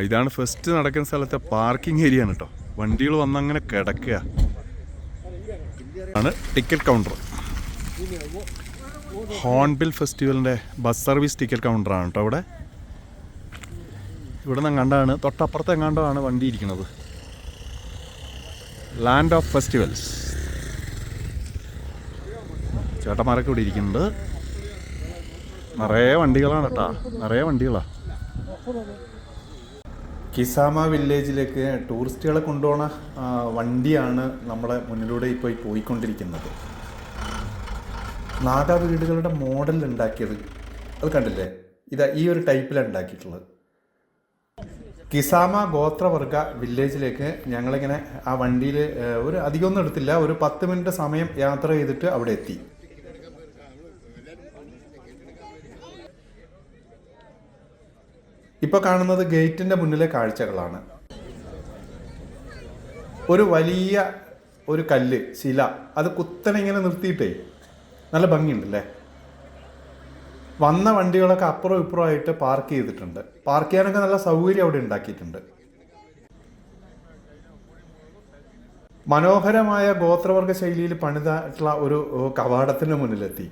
ഇതാണ് ഫസ്റ്റ് നടക്കുന്ന സ്ഥലത്തെ പാർക്കിംഗ് ഏരിയ ആണ് കേട്ടോ. വണ്ടികൾ വന്നങ്ങനെ കിടക്കുക ആണ്. ടിക്കറ്റ് കൗണ്ടർ ഹോൺബിൽ ഫെസ്റ്റിവലിൻ്റെ ബസ് സർവീസ് ടിക്കറ്റ് കൗണ്ടറാണ് കേട്ടോ. ഇവിടെ നിന്ന് എങ്ങാണ്ടാണ്, തൊട്ടപ്പുറത്ത് എങ്ങാണ്ടോ ആണ് വണ്ടി ഇരിക്കുന്നത്. Land of festivals. ചേട്ടന്മാരൊക്കെ ഇവിടെ ഇരിക്കുന്നുണ്ട്. നിറയെ വണ്ടികളാണ് കേട്ടോ, നിറയെ വണ്ടികളാണ്. കിസാമ വില്ലേജിലേക്ക് ടൂറിസ്റ്റുകളെ കൊണ്ടുപോകുന്ന വണ്ടിയാണ് നമ്മുടെ മുന്നിലൂടെ ഇപ്പോൾ പോയിക്കൊണ്ടിരിക്കുന്നത്. നാഗാ വീടുകളുടെ മോഡൽ ഉണ്ടാക്കിയത് അത് കണ്ടില്ലേ? ഇതാ ഈ ഒരു ടൈപ്പിലാണ് ഉണ്ടാക്കിയിട്ടുള്ളത്. കിസാമ ഗോത്രവർഗ വില്ലേജിലേക്ക് ഞങ്ങളിങ്ങനെ ആ വണ്ടിയിൽ ഒരു അധികമൊന്നും എടുത്തില്ല, ഒരു 10 മിനിറ്റ് സമയം യാത്ര ചെയ്തിട്ട് അവിടെ എത്തി. ഇപ്പോൾ കാണുന്നത് ഗേറ്റിൻ്റെ മുന്നിലെ കാഴ്ചകളാണ്. ഒരു വലിയ ഒരു കല്ല്, ശില, അത് കുത്തനെ ഇങ്ങനെ നിർത്തിയിട്ടേ നല്ല ഭംഗിയുണ്ടല്ലേ. വന്ന വണ്ടികളൊക്കെ അപ്പുറം ഇപ്പുറം ആയിട്ട് പാർക്ക് ചെയ്തിട്ടുണ്ട്. പാർക്ക് ചെയ്യാനൊക്കെ നല്ല സൗകര്യം അവിടെ ഉണ്ടാക്കിയിട്ടുണ്ട്. മനോഹരമായ ഗോത്രവർഗ ശൈലിയിൽ പണിതിട്ടുള്ള ഒരു കവാടത്തിന് മുന്നിലെത്തി.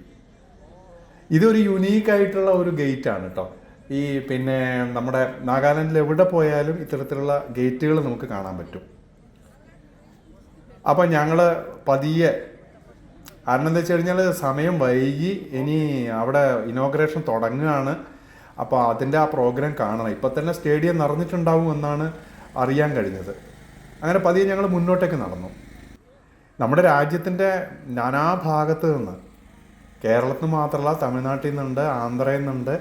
ഇതൊരു യുണീക്കായിട്ടുള്ള ഒരു ഗേറ്റാണ് കേട്ടോ. ഈ നമ്മുടെ നാഗാലാൻഡിൽ എവിടെ പോയാലും ഇത്തരത്തിലുള്ള ഗേറ്റുകൾ നമുക്ക് കാണാൻ പറ്റും. അപ്പം ഞങ്ങൾ പതിയെ, കാരണം എന്താ വെച്ച് കഴിഞ്ഞാൽ സമയം വൈകി, ഇനി അവിടെ ഇനോഗ്രേഷൻ തുടങ്ങുകയാണ്. അപ്പോൾ അതിൻ്റെ ആ പ്രോഗ്രാം കാണണം. ഇപ്പം തന്നെ സ്റ്റേഡിയം നിറഞ്ഞിട്ടുണ്ടാവും എന്നാണ് അറിയാൻ കഴിഞ്ഞത്. അങ്ങനെ പതിയെ ഞങ്ങൾ മുന്നോട്ടേക്ക് നടന്നു. നമ്മുടെ രാജ്യത്തിൻ്റെ നാനാഭാഗത്ത് നിന്ന്, കേരളത്തിൽ നിന്ന് മാത്രമല്ല, തമിഴ്നാട്ടിൽ നിന്നുണ്ട്, ആന്ധ്രയിൽ നിന്നുണ്ട്,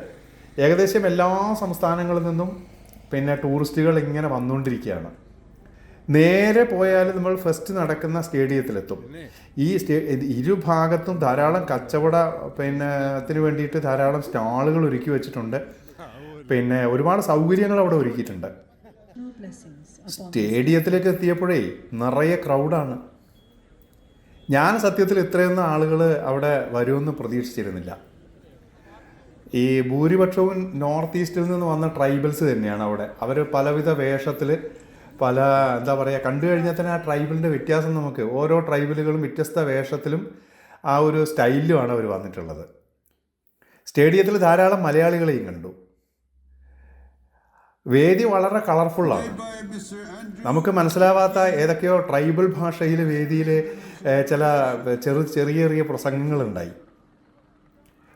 ഏകദേശം എല്ലാ സംസ്ഥാനങ്ങളിൽ നിന്നും ടൂറിസ്റ്റുകൾ ഇങ്ങനെ വന്നുകൊണ്ടിരിക്കുകയാണ്. നേരെ പോയാൽ നമ്മൾ ഫസ്റ്റ് നടക്കുന്ന സ്റ്റേഡിയത്തിലെത്തും. ഈ ഇരുഭാഗത്തും ധാരാളം കച്ചവടത്തിന് വേണ്ടിയിട്ട് ധാരാളം സ്റ്റാളുകൾ ഒരുക്കി വെച്ചിട്ടുണ്ട്. ഒരുപാട് സൗകര്യങ്ങൾ അവിടെ ഒരുക്കിയിട്ടുണ്ട്. സ്റ്റേഡിയത്തിലേക്ക് എത്തിയപ്പോഴേ നിറയെ ക്രൗഡാണ്. ഞാൻ സത്യത്തിൽ ഇത്രയൊന്നും ആളുകൾ അവിടെ വരുമെന്ന് പ്രതീക്ഷിച്ചിരുന്നില്ല. ഈ ഭൂരിപക്ഷവും നോർത്ത് ഈസ്റ്റിൽ നിന്ന് വന്ന ട്രൈബൽസ് തന്നെയാണ് അവിടെ. അവർ പലവിധ വേഷത്തിൽ, പല എന്താ പറയുക, കണ്ടു കഴിഞ്ഞാൽ തന്നെ ആ ട്രൈബലിൻ്റെ വ്യത്യാസം നമുക്ക്, ഓരോ ട്രൈബലുകളും വ്യത്യസ്ത വേഷത്തിലും ആ ഒരു സ്റ്റൈലിലുമാണ് അവർ വന്നിട്ടുള്ളത്. സ്റ്റേഡിയത്തിൽ ധാരാളം മലയാളികളെയും കണ്ടു. വേദി വളരെ കളർഫുള്ളാണ്. നമുക്ക് മനസ്സിലാവാത്ത ഏതൊക്കെയോ ട്രൈബൽ ഭാഷയിൽ വേദിയിൽ ചില ചെറിയ ചെറിയ പ്രസംഗങ്ങളുണ്ടായി.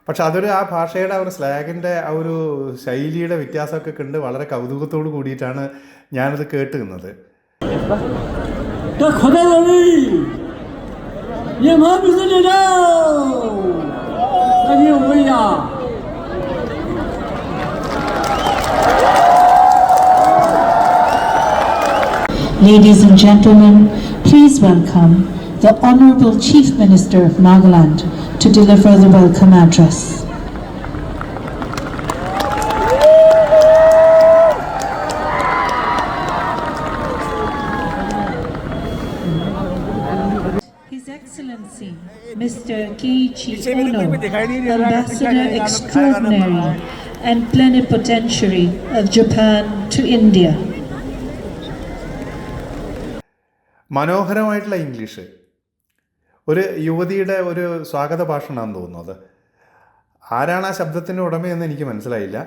പക്ഷെ അതൊരു ആ ഭാഷയുടെ ആ ഒരു സ്ലാങ്ങിൻ്റെ ആ ഒരു ശൈലിയുടെ വ്യത്യാസമൊക്കെ കണ്ട് വളരെ കൗതുകത്തോട് കൂടിയിട്ടാണ് ഞാനത് കേട്ട് നിന്നത്. Ladies and gentlemen, please welcome the Honorable Chief Minister of Nagaland to deliver the welcome address. His Excellency Mr. Keiichi Ono, Ambassador Extraordinary and Plenipotentiary of Japan to India. മനോഹരമായിട്ടുള്ള ഇംഗ്ലീഷ്. ഒരു യുവതിയുടെ ഒരു സ്വാഗത ഭാഷണമാണെന്ന് തോന്നുന്നത്. ആരാണ് ആ ശബ്ദത്തിൻ്റെ ഉടമയെന്ന് എനിക്ക് മനസ്സിലായില്ല.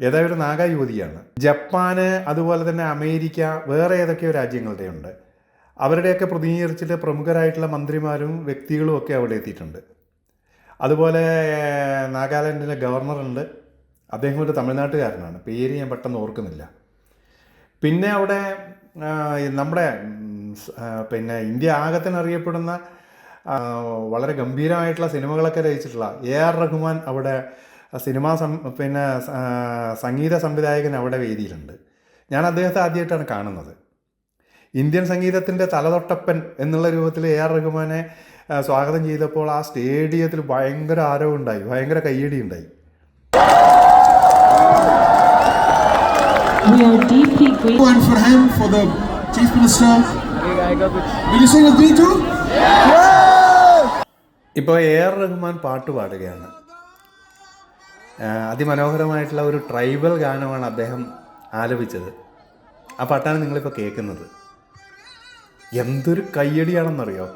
ഏതായാലും ഒരു നാഗാ യുവതിയാണ്. ജപ്പാന്, അതുപോലെ തന്നെ അമേരിക്ക, വേറെ ഏതൊക്കെയോ രാജ്യങ്ങളുടെ ഉണ്ട്. അവരുടെയൊക്കെ പ്രതിനിധീകരിച്ചിട്ട് പ്രമുഖരായിട്ടുള്ള മന്ത്രിമാരും വ്യക്തികളും ഒക്കെ അവിടെ എത്തിയിട്ടുണ്ട്. അതുപോലെ നാഗാലാൻഡിലെ ഗവർണറുണ്ട്. അദ്ദേഹം ഒരു തമിഴ്നാട്ടുകാരനാണ്, പേര് ഞാൻ പെട്ടെന്ന് ഓർക്കുന്നില്ല. പിന്നെ അവിടെ നമ്മുടെ ഇന്ത്യ ആകത്തിന് അറിയപ്പെടുന്ന വളരെ ഗംഭീരമായിട്ടുള്ള സിനിമകളൊക്കെ രചിച്ചിട്ടുള്ള AR റഹ്മാൻ അവിടെ സംഗീത സംവിധായകൻ അവിടെ വേദിയിലുണ്ട്. ഞാൻ അദ്ദേഹത്തെ ആദ്യമായിട്ടാണ് കാണുന്നത്. ഇന്ത്യൻ സംഗീതത്തിൻ്റെ തലതൊട്ടപ്പൻ എന്നുള്ള രൂപത്തിൽ AR റഹ്മാനെ സ്വാഗതം ചെയ്തപ്പോൾ ആ സ്റ്റേഡിയത്തിൽ ഭയങ്കര ആരവമുണ്ടായി, ഭയങ്കര കയ്യടി ഉണ്ടായി. We are deeply grateful. And for him, for the Chief Minister. Will you sing with me too? ഇപ്പോൾ AR റഹ്മാൻ പാട്ട് പാടുകയാണ്. അതിമനോഹരമായിട്ടുള്ള ഒരു ട്രൈബൽ ഗാനമാണ് അദ്ദേഹം ആലപിച്ചത്. ആ പാട്ടാണ് നിങ്ങളിപ്പോൾ കേൾക്കുന്നത്. എന്തൊരു കയ്യടിയാണെന്നറിയോ.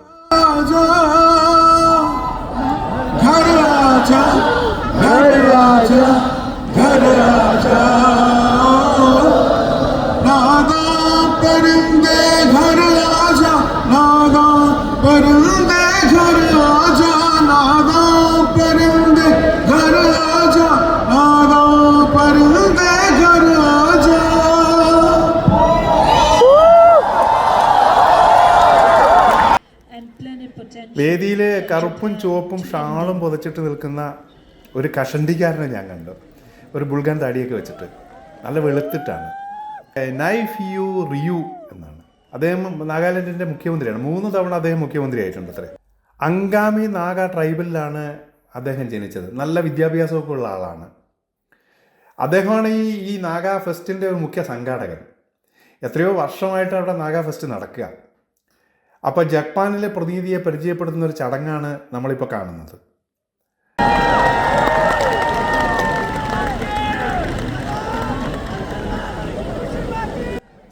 വേദിയിൽ കറുപ്പും ചുവപ്പും ഷാളും പുതച്ചിട്ട് നിൽക്കുന്ന ഒരു കഷണ്ടിക്കാരനെ ഞാൻ കണ്ടു. ഒരു ബുൾഗാൻ താടിയൊക്കെ വെച്ചിട്ട്, നല്ല വെളുത്തിട്ടാണ്. നൈഫ് യു റിയു എന്നാണ്. അദ്ദേഹം നാഗാലാൻഡിൻ്റെ മുഖ്യമന്ത്രിയാണ്. 3 തവണ അദ്ദേഹം മുഖ്യമന്ത്രി ആയിട്ടുണ്ട് അത്രേ. അങ്കാമി നാഗ ട്രൈബലിലാണ് അദ്ദേഹം ജനിച്ചത്. നല്ല വിദ്യാഭ്യാസമൊക്കെ ഉള്ള ആളാണ്. അദ്ദേഹമാണ് ഈ നാഗ ഫെസ്റ്റിൻ്റെ ഒരു മുഖ്യ സംഘാടകൻ. എത്രയോ വർഷമായിട്ട് അവിടെ നാഗ ഫെസ്റ്റ് നടക്കുക. അപ്പോൾ ജപ്പാനിലെ പ്രതിനിധിയെ പരിചയപ്പെടുത്തുന്ന ഒരു ചടങ്ങാണ് നമ്മളിപ്പോൾ കാണുന്നത്.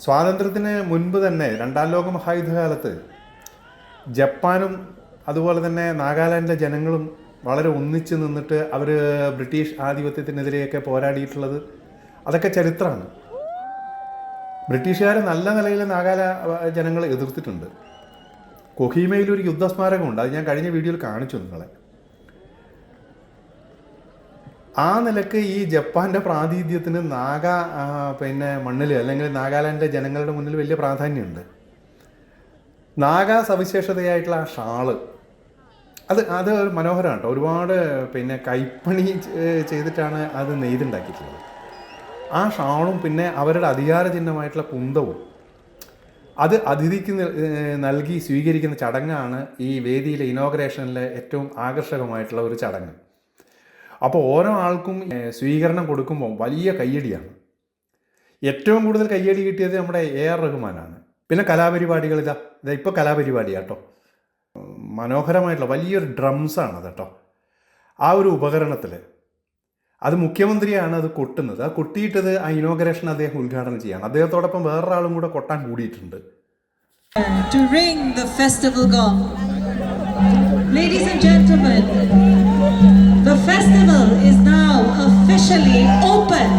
സ്വാതന്ത്ര്യത്തിന് മുൻപ് തന്നെ 2ാം ലോക മഹായുദ്ധകാലത്ത് ജപ്പാനും അതുപോലെ തന്നെ നാഗാലാൻഡിലെ ജനങ്ങളും വളരെ ഒന്നിച്ച് നിന്നിട്ട് അവർ ബ്രിട്ടീഷ് ആധിപത്യത്തിനെതിരെയൊക്കെ പോരാടിയിട്ടുള്ളത് അതൊക്കെ ചരിത്രമാണ്. ബ്രിട്ടീഷുകാരെ നല്ല നിലയിൽ ജനങ്ങൾ എതിർത്തിട്ടുണ്ട്. കൊഹീമയിൽ ഒരു യുദ്ധസ്മാരകമുണ്ട്. അത് ഞാൻ കഴിഞ്ഞ വീഡിയോയിൽ കാണിച്ചു നിങ്ങളെ. ആ നിലക്ക് ഈ ജപ്പാൻ്റെ പ്രാതിനിധ്യത്തിന് മണ്ണിൽ അല്ലെങ്കിൽ നാഗാലാൻഡിലെ ജനങ്ങളുടെ മുന്നിൽ വലിയ പ്രാധാന്യമുണ്ട്. നാഗാ സവിശേഷതയായിട്ടുള്ള ആ ഷാള് അത് മനോഹരമാണ് കേട്ടോ. ഒരുപാട് കൈപ്പണി ചെയ്തിട്ടാണ് അത് നെയ്തുണ്ടാക്കിയിട്ടുള്ളത്. ആ ഷാളും പിന്നെ അവരുടെ അധികാര ചിഹ്നമായിട്ടുള്ള കുന്തവും അത് അതിഥിക്ക് നൽകി സ്വീകരിക്കുന്ന ചടങ്ങാണ് ഈ വേദിയിലെ ഇനോഗ്രേഷനിലെ ഏറ്റവും ആകർഷകമായിട്ടുള്ള ഒരു ചടങ്ങ്. അപ്പോൾ ഓരോ ആൾക്കും സ്വീകരണം കൊടുക്കുമ്പോൾ വലിയ കയ്യടിയാണ്. ഏറ്റവും കൂടുതൽ കയ്യടി കിട്ടിയത് നമ്മുടെ AR റഹ്മാനാണ്. പിന്നെ കലാപരിപാടികൾ ഇതാ ഇപ്പോൾ കലാപരിപാടിയാട്ടോ. മനോഹരമായിട്ടുള്ള വലിയൊരു ഡ്രംസാണ് കേട്ടോ. ആ ഒരു ഉപകരണത്തിൽ അത് മുഖ്യമന്ത്രിയാണ് അത് കൊട്ടുന്നത്. അത് കൊട്ടിയിട്ടത് ആ ഇനോഗ്രേഷൻ അദ്ദേഹം ഉദ്ഘാടനം ചെയ്യാണ്. അദ്ദേഹത്തോടൊപ്പം വേറൊരാളും കൂടെ കൊട്ടാൻ കൂടിയിട്ടുണ്ട്. To ring the festival gong. Ladies and gentlemen, the festival is now officially open.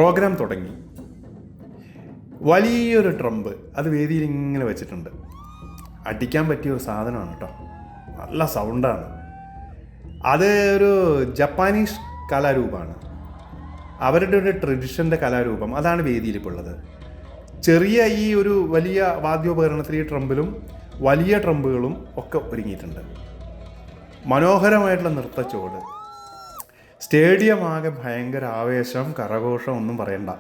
Program തുടങ്ങി. വലിയൊരു ട്രംപ് അത് വേദിയിൽ ഇങ്ങനെ വെച്ചിട്ടുണ്ട്. അടിക്കാൻ പറ്റിയ ഒരു സാധനമാണ് കേട്ടോ. നല്ല സൗണ്ടാണ്. അത് ഒരു ജപ്പാനീസ് കലാരൂപമാണ്. അവരുടെ ഒരു ട്രഡീഷൻ്റെ കലാരൂപം അതാണ് വേദിയിൽ ഇപ്പോൾ ഉള്ളത്. ചെറിയ ഈ ഒരു വലിയ വാദ്യോപകരണത്തിൽ ഈ ട്രംപിലും വലിയ ട്രംപുകളും ഒക്കെ ഒരുങ്ങിയിട്ടുണ്ട്. മനോഹരമായിട്ടുള്ള നൃത്തച്ചുവട്. സ്റ്റേഡിയം ആകെ ഭയങ്കര ആവേശം, കരഘോഷം, ഒന്നും പറയണ്ട.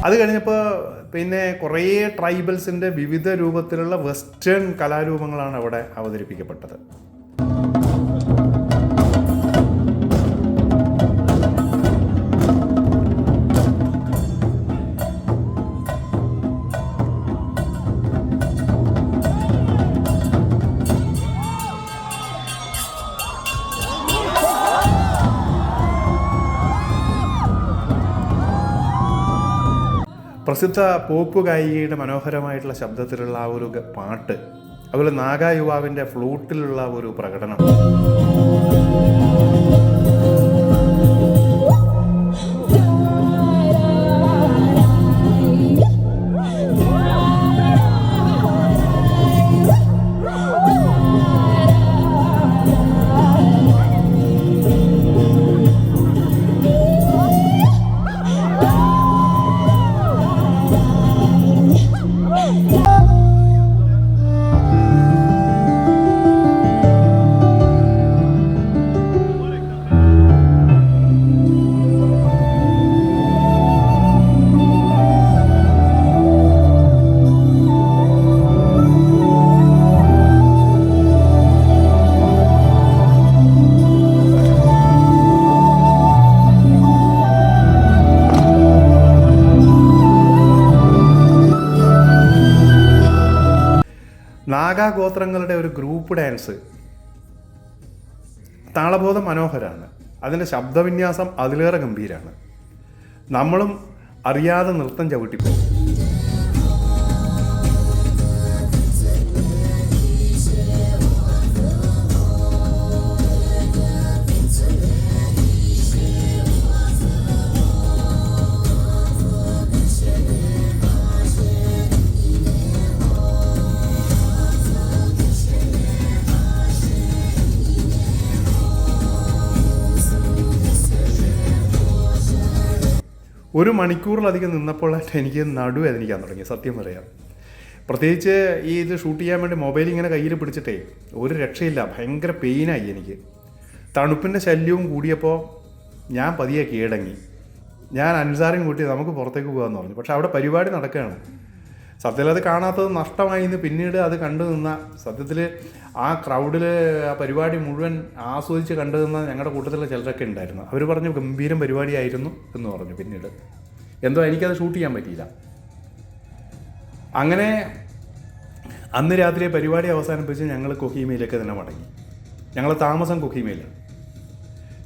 അത് കഴിഞ്ഞപ്പോൾ പിന്നെ കുറേ ട്രൈബൽസിൻ്റെ വിവിധ രൂപത്തിലുള്ള വെസ്റ്റേൺ കലാരൂപങ്ങളാണ് അവിടെ അവതരിപ്പിക്കപ്പെട്ടത്. പ്രസിദ്ധ പോപ്പ് ഗായികയുടെ മനോഹരമായിട്ടുള്ള ശബ്ദത്തിലുള്ള ആ ഒരു പാട്ട്, അതുപോലെ നാഗാ യുവാവിൻ്റെ ഫ്ലൂട്ടിലുള്ള ഒരു പ്രകടനം. നാഗാ ഗോത്രങ്ങളുടെ ഒരു ഗ്രൂപ്പ് ഡാൻസ്, താളബോധം മനോഹരമാണ്, അതിൻ്റെ ശബ്ദവിന്യാസം അതിലേറെ ഗംഭീരമാണ്. നമ്മളും അറിയാതെ നൃത്തം ചവിട്ടിപ്പോകും. ഒരു മണിക്കൂറിലധികം നിന്നപ്പോൾ എനിക്ക് നടുവേദനിക്കാൻ തുടങ്ങി, സത്യം പറയാം. പ്രത്യേകിച്ച് ഇത് ഷൂട്ട് ചെയ്യാൻ വേണ്ടി മൊബൈൽ ഇങ്ങനെ കയ്യിൽ പിടിച്ചിട്ടേ ഒരു രക്ഷയില്ല, ഭയങ്കര പെയിനായി എനിക്ക്. തണുപ്പിൻ്റെ ശല്യവും കൂടിയപ്പോൾ ഞാൻ പതിയെ കീഴടങ്ങി. ഞാൻ അൻസാറിയും കൂട്ടി നമുക്ക് പുറത്തേക്ക് പോകാമെന്ന് പറഞ്ഞു. പക്ഷെ അവിടെ പരിപാടി നടക്കുകയാണ്. സത്യത്തിൽ അത് കാണാത്തത് നഷ്ടമായി എന്ന് പിന്നീട് അത് കണ്ടു നിന്ന, സത്യത്തിൽ ആ ക്രൗഡിൽ ആ പരിപാടി മുഴുവൻ ആസ്വദിച്ച് കണ്ടു നിന്ന ഞങ്ങളുടെ കൂട്ടത്തിലുള്ള ചിലരൊക്കെ ഉണ്ടായിരുന്നു. അവർ പറഞ്ഞു ഗംഭീരം പരിപാടിയായിരുന്നു എന്ന് പറഞ്ഞു. പിന്നീട് എന്തോ എനിക്കത് ഷൂട്ട് ചെയ്യാൻ പറ്റിയില്ല. അങ്ങനെ അന്ന് രാത്രി പരിപാടി അവസാനിപ്പിച്ച് ഞങ്ങൾ കൊഹീമയിലേക്ക് തന്നെ മടങ്ങി. ഞങ്ങൾ താമസം കൊഹീമയിലാണ്.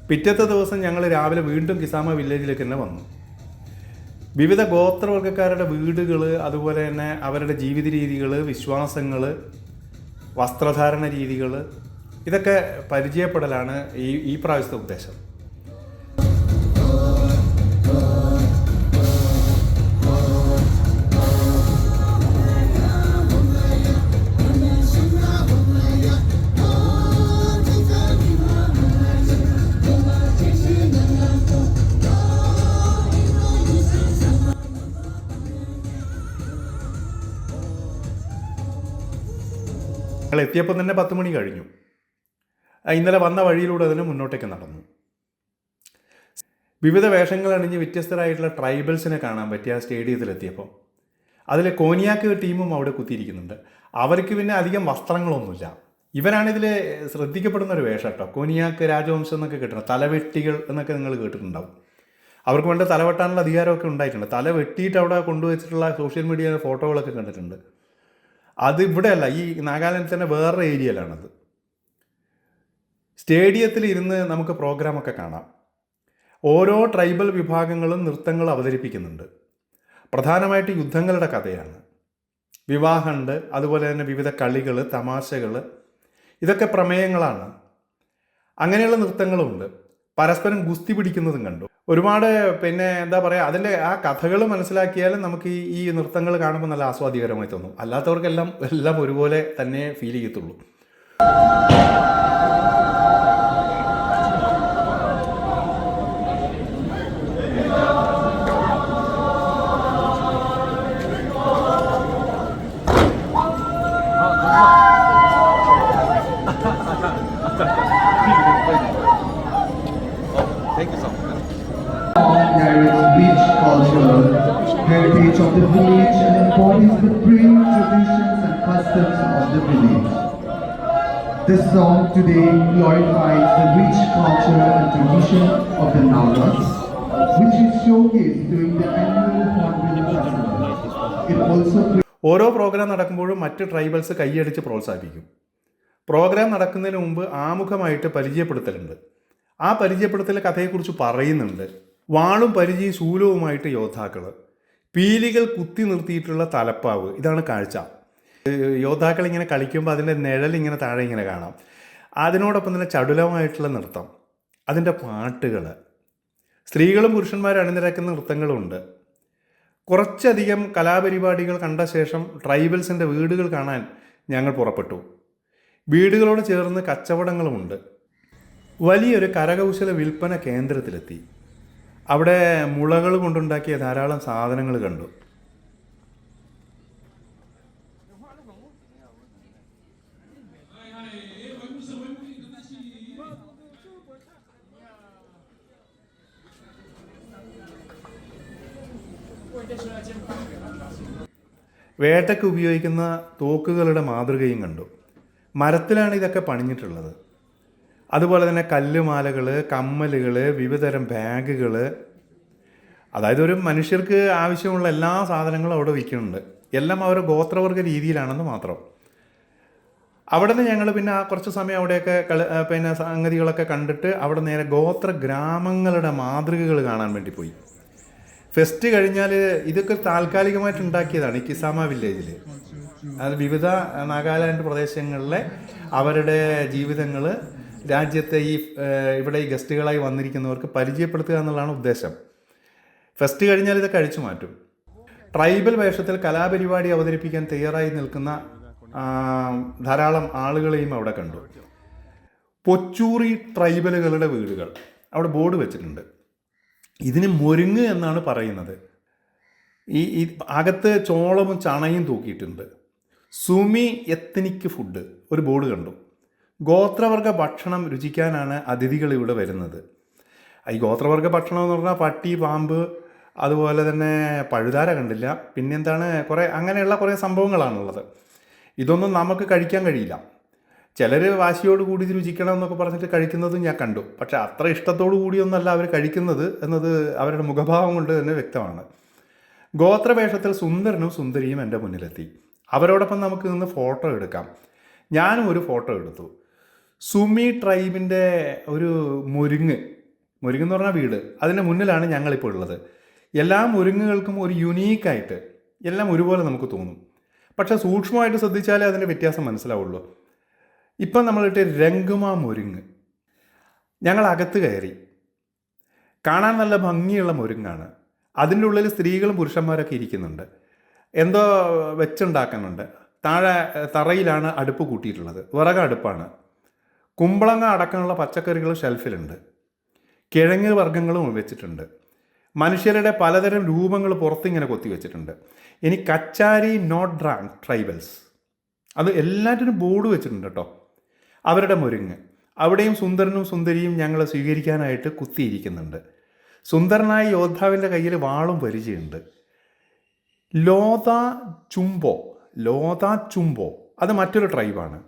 പിറ്റത്തെ ദിവസം ഞങ്ങൾ രാവിലെ വീണ്ടും കിസാമ വില്ലേജിലേക്ക് തന്നെ വന്നു. വിവിധ ഗോത്രവർഗ്ഗക്കാരുടെ വീടുകൾ, അതുപോലെ തന്നെ അവരുടെ ജീവിത രീതികൾ, വിശ്വാസങ്ങൾ, വസ്ത്രധാരണ രീതികൾ, ഇതൊക്കെ പരിചയപ്പെടലാണ് ഈ പ്രാവശ്യത്തെ ഉദ്ദേശം. ഞങ്ങൾ എത്തിയപ്പോൾ തന്നെ 10 മണി കഴിഞ്ഞു. ഇന്നലെ വന്ന വഴിയിലൂടെ അതിന് മുന്നോട്ടേക്ക് നടന്നു. വിവിധ വേഷങ്ങൾ അണിഞ്ഞ് വ്യത്യസ്തരായിട്ടുള്ള ട്രൈബൽസിനെ കാണാൻ പറ്റിയ ആ സ്റ്റേഡിയത്തിലെത്തിയപ്പോൾ അതിൽ കോനിയാക്ക് ടീമും അവിടെ കുത്തിയിരിക്കുന്നുണ്ട്. അവർക്ക് പിന്നെ അധികം വസ്ത്രങ്ങളൊന്നുമില്ല. ഇവരാണിതിൽ ശ്രദ്ധിക്കപ്പെടുന്ന ഒരു വേഷം കേട്ടോ. കോനിയാക്ക് രാജവംശം എന്നൊക്കെ കേട്ടിട്ടുണ്ട്, തലവെട്ടികൾ എന്നൊക്കെ നിങ്ങൾ കേട്ടിട്ടുണ്ടാവും. അവർക്ക് വേണ്ട തലവെട്ടാനുള്ള അധികാരമൊക്കെ ഉണ്ടായിട്ടുണ്ട്. തല വെട്ടിയിട്ട് അവിടെ കൊണ്ടുവച്ചിട്ടുള്ള സോഷ്യൽ മീഡിയയിലെ ഫോട്ടോകളൊക്കെ കണ്ടിട്ടുണ്ട്. അത് ഇവിടെയല്ല, ഈ നാഗാലാൻഡിൽ തന്നെ വേറൊരു ഏരിയയിലാണത്. സ്റ്റേഡിയത്തിൽ ഇരുന്ന് നമുക്ക് പ്രോഗ്രാമൊക്കെ കാണാം. ഓരോ ട്രൈബൽ വിഭാഗങ്ങളും നൃത്തങ്ങൾ അവതരിപ്പിക്കുന്നുണ്ട്. പ്രധാനമായിട്ട് യുദ്ധങ്ങളുടെ കഥയാണ്, വിവാഹമുണ്ട്, അതുപോലെ തന്നെ വിവിധ കളികൾ, തമാശകൾ, ഇതൊക്കെ പ്രമേയങ്ങളാണ്. അങ്ങനെയുള്ള നൃത്തങ്ങളുമുണ്ട്. പരസ്പരം ഗുസ്തി പിടിക്കുന്നതും കണ്ടു. ഒരുപാട് പിന്നെ എന്താ പറയുക, അതിൻ്റെ ആ കഥകൾ മനസ്സിലാക്കിയാലും നമുക്ക് ഈ നൃത്തങ്ങൾ കാണുമ്പോൾ നല്ല ആസ്വാദ്യകരമായി തോന്നും. അല്ലാത്തവർക്കെല്ലാം ഒരുപോലെ തന്നെ ഫീൽ ചെയ്യത്തുള്ളൂ. Narrates beach culture, heritage of the village, and embodies the brave traditions and customs of the village. This song today glorifies the rich culture and tradition of the Nagas, which is showcased during the annual Hornbill Festival. It also ഓരോ programme നടക്കുമ്പോഴും മറ്റ് tribals കൈയടിച്ച് പ്രോത്സാഹിപ്പിക്കും. Programme നടക്കുന്നതിന് മുമ്പ് ആമുഖമായിട്ട് പരിചയപ്പെടുത്തലുണ്ട്. ആ പരിചയപ്പെടുത്തൽ കഥയെക്കുറിച്ച് പറയുന്നുണ്ട്. വാളും പരിചയും ശൂലവുമായിട്ട് യോദ്ധാക്കൾ, പീലികൾ കുത്തി നിർത്തിയിട്ടുള്ള തലപ്പാവ്, ഇതാണ് കാഴ്ച. യോദ്ധാക്കൾ ഇങ്ങനെ കളിക്കുമ്പോൾ അതിൻ്റെ നിഴലിങ്ങനെ താഴെ ഇങ്ങനെ കാണാം. അതിനോടൊപ്പം തന്നെ ചടുലമായിട്ടുള്ള നൃത്തം, അതിൻ്റെ പാട്ടുകൾ, സ്ത്രീകളും പുരുഷന്മാരും അണിനിരക്കുന്ന നൃത്തങ്ങളുമുണ്ട്. കുറച്ചധികം കലാപരിപാടികൾ കണ്ട ശേഷം ട്രൈബൽസിൻ്റെ വീടുകൾ കാണാൻ ഞങ്ങൾ പുറപ്പെട്ടു. വീടുകളോട് ചേർന്ന് കച്ചവടങ്ങളുമുണ്ട്. വലിയൊരു കരകൗശല വിൽപ്പന കേന്ദ്രത്തിലെത്തി. അവിടെ മുളകൾ കൊണ്ടുണ്ടാക്കിയ ധാരാളം സാധനങ്ങൾ കണ്ടു. വേട്ടയ്ക്ക് ഉപയോഗിക്കുന്ന തോക്കുകളുടെ മാതൃകയും കണ്ടു. മരത്തിലാണ് ഇതൊക്കെ പണിഞ്ഞിട്ടുള്ളത്. അതുപോലെ തന്നെ കല്ലുമാലകൾ, കമ്മലുകൾ, വിവിധതരം ബാഗുകൾ, അതായത് ഒരു മനുഷ്യർക്ക് ആവശ്യമുള്ള എല്ലാ സാധനങ്ങളും അവിടെ വിൽക്കുന്നുണ്ട്. എല്ലാം അവരുടെ ഗോത്രവർഗ രീതിയിലാണെന്ന് മാത്രം. അവിടെ നിന്ന് ഞങ്ങൾ പിന്നെ കുറച്ച് സമയം അവിടെയൊക്കെ പിന്നെ സംഗതികളൊക്കെ കണ്ടിട്ട് അവിടെ നേരെ ഗോത്ര ഗ്രാമങ്ങളുടെ മാതൃകകൾ കാണാൻ വേണ്ടി പോയി. ഫെസ്റ്റ് കഴിഞ്ഞാൽ ഇതൊക്കെ താൽക്കാലികമായിട്ട് ഉണ്ടാക്കിയതാണ് ഈ കിസാമ വില്ലേജിൽ. അത് വിവിധ നാഗാലാൻഡ് പ്രദേശങ്ങളിലെ അവരുടെ ജീവിതങ്ങൾ രാജ്യത്തെ ഇവിടെ ഈ ഗസ്റ്റുകളായി വന്നിരിക്കുന്നവർക്ക് പരിചയപ്പെടുത്തുക എന്നുള്ളതാണ് ഉദ്ദേശം. ഫെസ്റ്റ് കഴിഞ്ഞാൽ ഇതൊക്കെ അഴിച്ചു മാറ്റും. ട്രൈബൽ വേഷത്തിൽ കലാപരിപാടി അവതരിപ്പിക്കാൻ തയ്യാറായി നിൽക്കുന്ന ധാരാളം ആളുകളെയും അവിടെ കണ്ടു. പൊച്ചൂറി ട്രൈബലുകളുടെ വീടുകൾ അവിടെ ബോർഡ് വെച്ചിട്ടുണ്ട്. ഇതിന് മൊരുങ്ങ് എന്നാണ് പറയുന്നത്. ഈ അകത്ത് ചോളവും ചണയും തൂക്കിയിട്ടുണ്ട്. സുമി എത്നിക് ഫുഡ് ഒരു ബോർഡ് കണ്ടു. ഗോത്രവർഗ ഭക്ഷണം രുചിക്കാനാണ് അതിഥികൾ ഇവിടെ വരുന്നത്. ഈ ഗോത്രവർഗ ഭക്ഷണം എന്ന് പറഞ്ഞാൽ പട്ടി, പാമ്പ്, അതുപോലെ തന്നെ പഴുതാര കണ്ടില്ല. പിന്നെന്താണ് അങ്ങനെയുള്ള കുറേ സംഭവങ്ങളാണുള്ളത്. ഇതൊന്നും നമുക്ക് കഴിക്കാൻ കഴിയില്ല. ചിലർ വാശിയോട് കൂടി ഇത് രുചിക്കണം എന്നൊക്കെ പറഞ്ഞിട്ട് കഴിക്കുന്നതും ഞാൻ കണ്ടു. പക്ഷേ അത്ര ഇഷ്ടത്തോടു കൂടിയൊന്നല്ല അവർ കഴിക്കുന്നത് എന്നത് അവരുടെ മുഖഭാവം കൊണ്ട് തന്നെ വ്യക്തമാണ്. ഗോത്രവേഷത്തിൽ സുന്ദരനും സുന്ദരിയും എൻ്റെ മുന്നിലെത്തി. അവരോടൊപ്പം നമുക്ക് നിന്ന് ഫോട്ടോ എടുക്കാം. ഞാനും ഒരു ഫോട്ടോ എടുത്തു. സുമി ട്രൈബിൻ്റെ ഒരു മുരിങ്ങ് എന്ന് പറഞ്ഞാൽ വീട്, അതിൻ്റെ മുന്നിലാണ് ഞങ്ങളിപ്പോൾ ഉള്ളത്. എല്ലാ മുരിങ്ങുകൾക്കും ഒരു യുണീക്കായിട്ട് എല്ലാം ഒരുപോലെ നമുക്ക് തോന്നും. പക്ഷേ സൂക്ഷ്മമായിട്ട് ശ്രദ്ധിച്ചാലേ അതിൻ്റെ വ്യത്യാസം മനസ്സിലാവുള്ളൂ. ഇപ്പം നമ്മളിട്ട് രംഗുമാ മുരിങ്ങ്. ഞങ്ങൾ അകത്ത് കയറി. കാണാൻ നല്ല ഭംഗിയുള്ള മുരിങ്ങാണ്. അതിൻ്റെ ഉള്ളിൽ സ്ത്രീകളും പുരുഷന്മാരൊക്കെ ഇരിക്കുന്നുണ്ട്. എന്തോ വെച്ചുണ്ടാക്കുന്നുണ്ട്. താഴെ തറയിലാണ് അടുപ്പ് കൂട്ടിയിട്ടുള്ളത്. വിറക് അടുപ്പാണ്. കുമ്പളങ്ങ അടക്കമുള്ള പച്ചക്കറികൾ ഷെൽഫിലുണ്ട്. കിഴങ്ങ് വർഗ്ഗങ്ങളും വെച്ചിട്ടുണ്ട്. മനുഷ്യരുടെ പലതരം രൂപങ്ങൾ പുറത്തിങ്ങനെ കൊത്തി വെച്ചിട്ടുണ്ട്. ഇനി കച്ചാരി നോട്ട് ഡ്രാങ് ട്രൈബൽസ്, അത് എല്ലാറ്റിനും ബോർഡ് വെച്ചിട്ടുണ്ട് കേട്ടോ. അവരുടെ മുരിങ്ങ്. അവിടെയും സുന്ദരനും സുന്ദരിയും ഞങ്ങളെ സ്വീകരിക്കാനായിട്ട് കുത്തിയിരിക്കുന്നുണ്ട്. സുന്ദരനായ യോദ്ധാവിൻ്റെ കയ്യിൽ വാളും പരിചയമുണ്ട്. ലോതാ ചുംബോ അത് മറ്റൊരു ട്രൈബാണ്.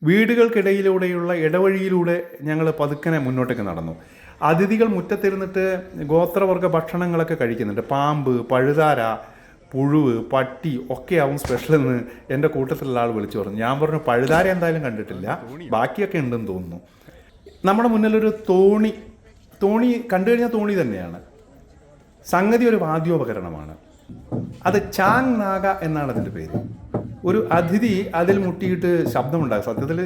വീടുകൾക്കിടയിലൂടെയുള്ള ഇടവഴിയിലൂടെ ഞങ്ങൾ പതുക്കനെ മുന്നോട്ടേക്ക് നടന്നു. അതിഥികൾ മുറ്റത്തിരുന്നിട്ട് ഗോത്രവർഗ ഭക്ഷണങ്ങളൊക്കെ കഴിക്കുന്നുണ്ട്. പാമ്പ്, പഴുതാര, പുഴുവ്, പട്ടി ഒക്കെയാവും സ്പെഷ്യൽ എന്ന് എൻ്റെ കൂട്ടത്തിലുള്ള ആൾ വിളിച്ചു പറഞ്ഞു. ഞാൻ പറഞ്ഞു പഴുതാര എന്തായാലും കണ്ടിട്ടില്ല, ബാക്കിയൊക്കെ ഉണ്ടെന്ന് തോന്നുന്നു. നമ്മുടെ മുന്നിലൊരു തോണി കണ്ടു കഴിഞ്ഞാൽ തോണി തന്നെയാണ്. സംഗതി ഒരു വാദ്യോപകരണമാണ്. അത് ചാങ് നാഗ എന്നാണ് അതിൻ്റെ പേര്. ഒരു അതിഥി അതിൽ മുട്ടിയിട്ട് ശബ്ദമുണ്ടാകും. സത്യത്തിൽ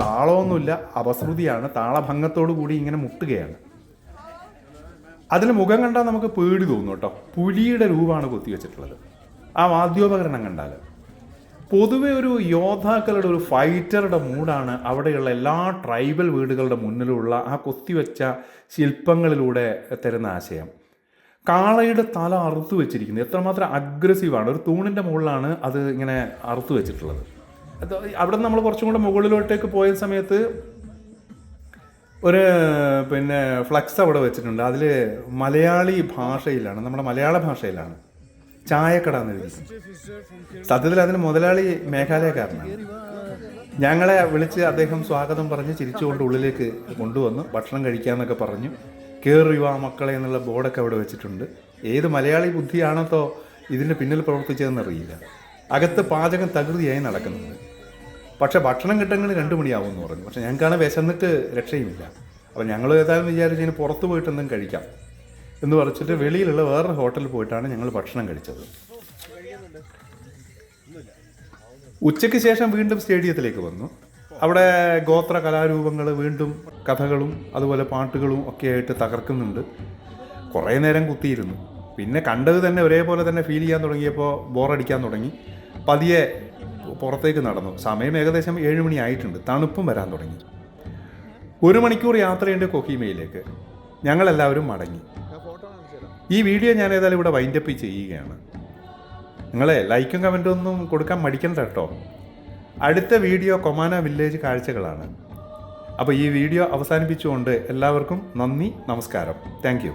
താളമൊന്നുമില്ല, അപശ്രുതിയാണ്. താളഭംഗത്തോടു കൂടി ഇങ്ങനെ മുട്ടുകയാണ്. അതിന് മുഖം കണ്ടാൽ നമുക്ക് പേടി തോന്നും കേട്ടോ. പുലിയുടെ രൂപമാണ് കൊത്തിവെച്ചിട്ടുള്ളത് ആ വാദ്യോപകരണം കണ്ടാൽ. പൊതുവെ ഒരു യോദ്ധാക്കളുടെ ഒരു ഫൈറ്ററുടെ മൂഡാണ് അവിടെയുള്ള എല്ലാ ട്രൈബൽ വീടുകളുടെ മുന്നിലുള്ള ആ കൊത്തിവെച്ച ശില്പങ്ങളിലൂടെ തരുന്ന ആശയം. കാളയുടെ തല അറുത്തു വെച്ചിരിക്കുന്നത് എത്രമാത്രം അഗ്രസീവാണ്. ഒരു തൂണിൻ്റെ മുകളിലാണ് അത് ഇങ്ങനെ അറുത്തു വെച്ചിട്ടുള്ളത്. അവിടെ നമ്മൾ കുറച്ചും കൂടെ മുകളിലോട്ടേക്ക് പോയ സമയത്ത് ഒരു ഫ്ലക്സ് അവിടെ വെച്ചിട്ടുണ്ട്. അതിൽ മലയാളി ഭാഷയിലാണ്, നമ്മുടെ മലയാള ഭാഷയിലാണ് ചായക്കട എന്ന് എഴുതി. സത്യത്തിൽ അതിന് മുതലാളി മേഘാലയക്കാരനാണ്. ഞങ്ങളെ വിളിച്ച് അദ്ദേഹം സ്വാഗതം പറഞ്ഞ് ചിരിച്ചുകൊണ്ട് ഉള്ളിലേക്ക് കൊണ്ടുവന്നു. ഭക്ഷണം കഴിക്കാമെന്നൊക്കെ പറഞ്ഞു. കയറിവാ മക്കളെ എന്നുള്ള ബോർഡൊക്കെ അവിടെ വെച്ചിട്ടുണ്ട്. ഏത് മലയാളി ബുദ്ധിയാണോ ഇതിൻ്റെ പിന്നിൽ പ്രവർത്തിച്ചതെന്നറിയില്ല. അകത്ത് പാചകം തകൃതിയായി നടക്കുന്നുണ്ട്. പക്ഷേ ഭക്ഷണം കിട്ടണമെങ്കിൽ 2 മണിയാവുമെന്ന് പറഞ്ഞു. പക്ഷേ ഞങ്ങൾക്കാണ് വിശന്നിട്ട് രക്ഷയുമില്ല. അപ്പോൾ ഞങ്ങൾ ഏതായാലും വിചാരിച്ച് ഇനി പുറത്ത് പോയിട്ട് എന്തെങ്കിലും കഴിക്കാം. എന്ന് പറഞ്ഞിട്ട് വെളിയിലുള്ള വേറൊരു ഹോട്ടലിൽ പോയിട്ടാണ് ഞങ്ങൾ ഭക്ഷണം കഴിച്ചത്. ഉച്ചയ്ക്ക് ശേഷം വീണ്ടും സ്റ്റേഡിയത്തിലേക്ക് വന്നു. അവിടെ ഗോത്ര കലാരൂപങ്ങൾ വീണ്ടും കഥകളും അതുപോലെ പാട്ടുകളും ഒക്കെ ആയിട്ട് തകർക്കുന്നുണ്ട്. കുറേ നേരം കുത്തിയിരുന്നു. പിന്നെ കണ്ടത് തന്നെ ഒരേപോലെ തന്നെ ഫീൽ ചെയ്യാൻ തുടങ്ങിയപ്പോൾ ബോറടിക്കാൻ തുടങ്ങി. പതിയെ പുറത്തേക്ക് നടന്നു. സമയം ഏകദേശം 7 മണി ആയിട്ടുണ്ട്. തണുപ്പും വരാൻ തുടങ്ങി. 1 മണിക്കൂർ യാത്രയുണ്ട് കൊഹീമയിലേക്ക്. ഞങ്ങളെല്ലാവരും മടങ്ങി. ഈ വീഡിയോ ഞാൻ ഏതായാലും ഇവിടെ വൈൻഡപ്പ് ചെയ്യുകയാണ്. നിങ്ങളെ ലൈക്കും കമൻറ്റും ഒന്നും കൊടുക്കാൻ മടിക്കണ്ട കേട്ടോ. അടുത്ത വീഡിയോ കൊമാന വില്ലേജ് കാഴ്ചകളാണ്. അപ്പോൾ ഈ വീഡിയോ അവസാനിപ്പിച്ചുകൊണ്ട് എല്ലാവർക്കും നന്ദി, നമസ്കാരം. Thank you.